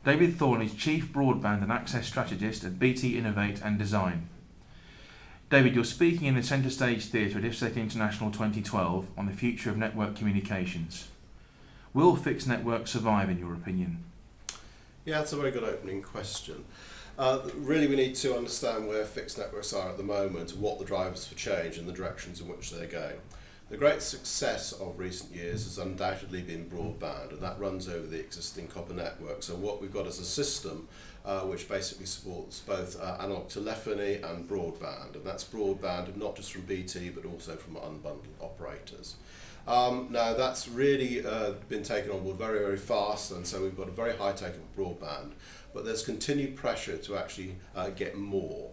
David Thorne is Chief Broadband and Access Strategist at BT Innovate and Design. David, you're speaking in the Centre Stage Theatre at IFSEC International 2012 on the future of network communications. Will fixed networks survive, in your opinion? Yeah, that's a very good opening question. Really, we need to understand where fixed networks are at the moment and what the drivers for change and the directions in which they're going. The great success of recent years has undoubtedly been broadband, and that runs over the existing copper network. So what we've got is a system which basically supports both analog telephony and broadband, and that's broadband not just from BT but also from unbundled operators. Now that's really been taken on board very, very fast, and so we've got a very high take of broadband, but there's continued pressure to actually get more.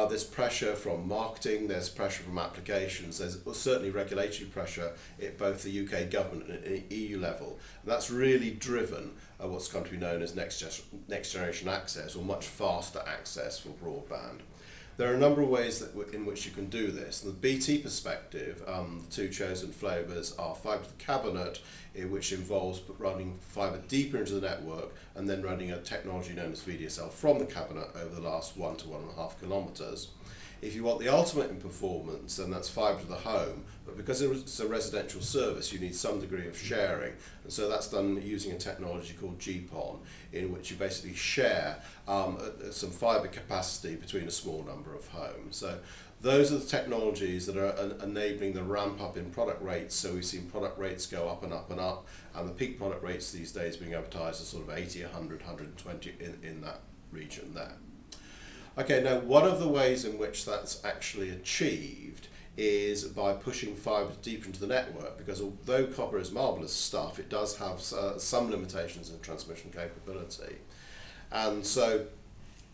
There's pressure from marketing, there's pressure from applications, there's certainly regulatory pressure at both the UK government and EU level. And that's really driven what's come to be known as next generation access, or much faster access for broadband. There are a number of ways in which you can do this. From the BT perspective, the two chosen flavours are fibre to the cabinet, which involves running fibre deeper into the network and then running a technology known as VDSL from the cabinet over the last 1 to 1.5 kilometres. If you want the ultimate in performance, then that's fibre to the home, but because it's a residential service, you need some degree of sharing, and so that's done using a technology called GPON, in which you basically share some fibre capacity between a small number of homes. So those are the technologies that are enabling the ramp up in product rates. So we've seen product rates go up and up and up, and the peak product rates these days being advertised as sort of 80, 100, 120 in that region there. Okay, now one of the ways in which that's actually achieved is by pushing fibre deeper into the network, because although copper is marvellous stuff, it does have some limitations in transmission capability. And so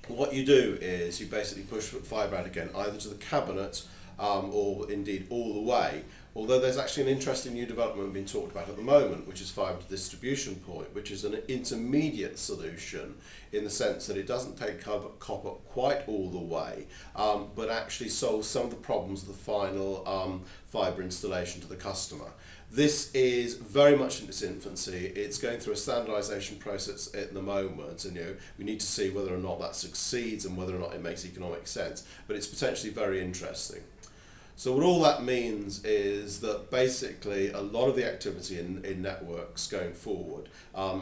what you do is you basically push fibre out again, either to the cabinet or indeed all the way. Although there's actually an interesting new development being talked about at the moment, which is fibre to distribution point, which is an intermediate solution in the sense that it doesn't take copper quite all the way, but actually solves some of the problems of the final fibre installation to the customer. This is very much in its infancy. It's going through a standardisation process at the moment, and we need to see whether or not that succeeds and whether or not it makes economic sense, but it's potentially very interesting. So what all that means is that basically a lot of the activity in networks going forward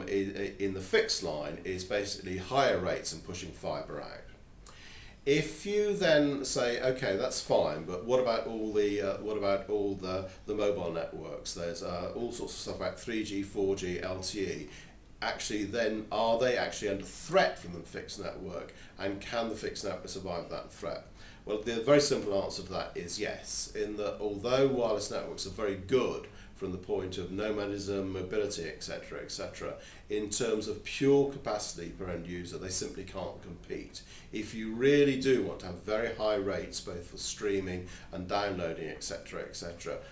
in the fixed line is basically higher rates and pushing fibre out. If you then say, okay, that's fine, but what about all the mobile networks? There's all sorts of stuff about 3G, 4G, LTE. Actually, then are they actually under threat from the fixed network, and can the fixed network survive that threat? Well, the very simple answer to that is yes, in that although wireless networks are very good from the point of nomadism, mobility, etc., in terms of pure capacity per end user, they simply can't compete. If you really do want to have very high rates, both for streaming and downloading, etc.,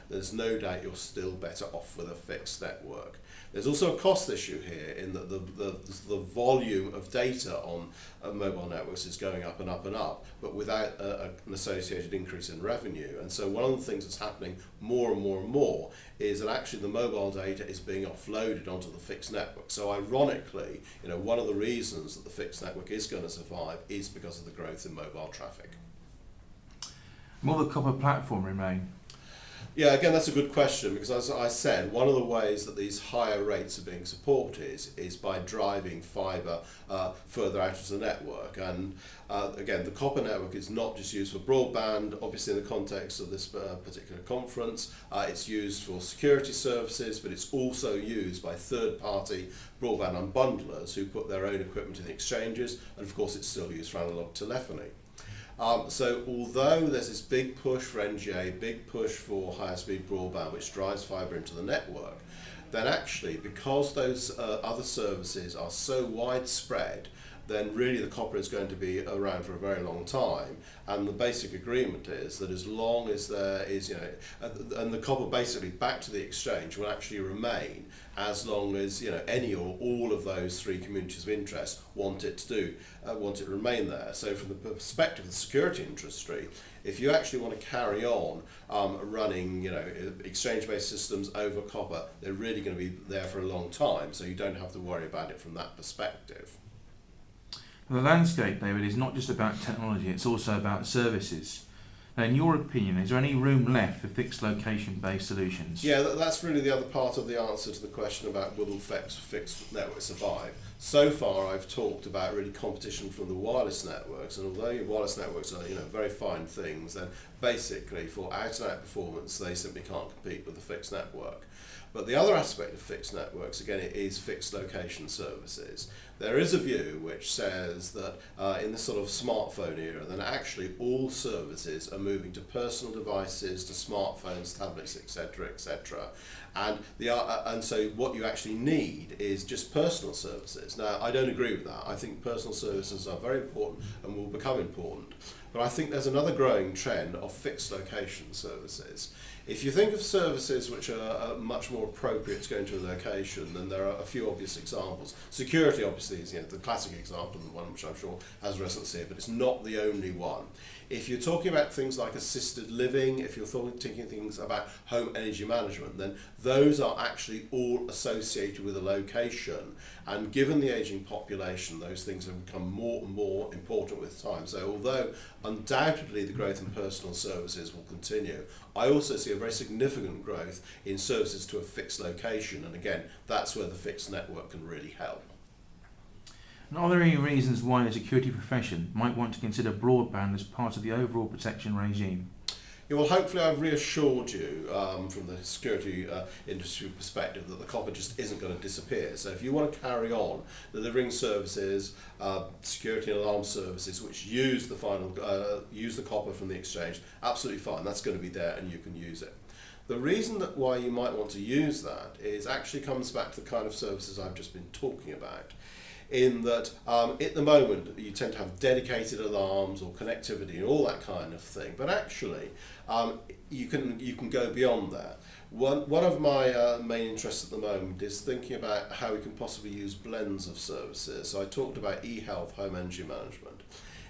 there's no doubt you're still better off with a fixed network. There's also a cost issue here in that the volume of data on mobile networks is going up and up and up, but without an associated increase in revenue. And so one of the things that's happening more and more and more is that actually the mobile data is being offloaded onto the fixed network. So ironically, one of the reasons that the fixed network is going to survive is because of the growth in mobile traffic. Will the copper platform remain? Yeah, again, that's a good question, because as I said, one of the ways that these higher rates are being supported is by driving fibre further out of the network. And again, the copper network is not just used for broadband, obviously in the context of this particular conference. It's used for security services, but it's also used by third-party broadband unbundlers who put their own equipment in the exchanges, and of course it's still used for analog telephony. So although there's this big push for NGA, big push for higher speed broadband, which drives fibre into the network, then actually, because those other services are so widespread, then really the copper is going to be around for a very long time. And the basic agreement is that as long as there is, and the copper basically back to the exchange will actually remain as long as any or all of those three communities of interest want it to remain there. So from the perspective of the security industry, if you actually want to carry on running exchange-based systems over copper, they're really going to be there for a long time, so you don't have to worry about it from that perspective. The landscape, David, is not just about technology, it's also about services. Now, in your opinion, is there any room left for fixed location-based solutions? Yeah, that's really the other part of the answer to the question about will fixed networks survive. So far, I've talked about really competition from the wireless networks, and although your wireless networks are very fine things, then basically for out-and-out performance, they simply can't compete with the fixed network. But the other aspect of fixed networks, again, it is fixed location services. There is a view which says that in this sort of smartphone era, then actually all services are moving to personal devices, to smartphones, tablets, etc., etc. And so what you actually need is just personal services. Now, I don't agree with that. I think personal services are very important and will become important. But I think there's another growing trend of fixed location services. If you think of services which are much more appropriate to go into a location, then there are a few obvious examples. Security obviously is the classic example, and one which I'm sure has resonance here, but it's not the only one. If you're talking about things like assisted living, if you're thinking things about home energy management, then those are actually all associated with a location. And given the ageing population, those things have become more and more important with time. So although undoubtedly the growth in personal services will continue, I also see a very significant growth in services to a fixed location. And again, that's where the fixed network can really help. And are there any reasons why the security profession might want to consider broadband as part of the overall protection regime? Yeah, well, hopefully I've reassured you from the security industry perspective that the copper just isn't going to disappear. So if you want to carry on delivering services, security and alarm services which use the copper from the exchange, absolutely fine. That's going to be there and you can use it. The reason that why you might want to use that is actually comes back to the kind of services I've just been talking about. In that at the moment you tend to have dedicated alarms or connectivity and all that kind of thing, but actually you can go beyond that. One of my main interests at the moment is thinking about how we can possibly use blends of services. So I talked about e-health, home energy management.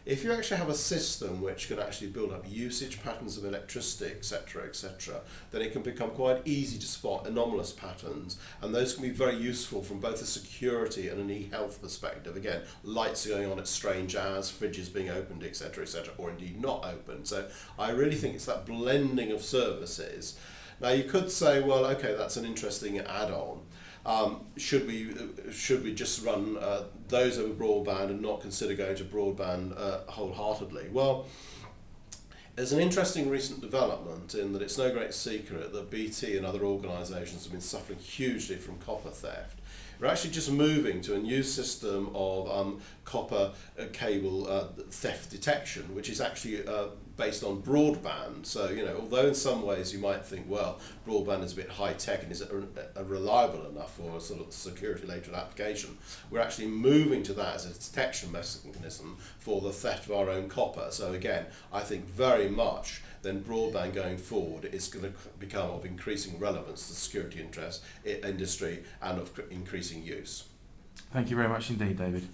If you actually have a system which can actually build up usage patterns of electricity, etc., then it can become quite easy to spot anomalous patterns, and those can be very useful from both a security and an e-health perspective. Again, lights going on at strange hours, fridges being opened, etc., or indeed not opened. So I really think it's that blending of services. Now you could say, well, okay, that's an interesting add-on. Should we just run those over broadband and not consider going to broadband wholeheartedly? Well, there's an interesting recent development in that it's no great secret that BT and other organisations have been suffering hugely from copper theft. We're actually just moving to a new system of copper cable theft detection, which is actually based on broadband. So, although in some ways you might think, well, broadband is a bit high tech and is reliable enough for a sort of security-related application, we're actually moving to that as a detection mechanism for the theft of our own copper. So again, I think very much then broadband going forward is going to become of increasing relevance to the security industry and of increasing use. Thank you very much indeed, David.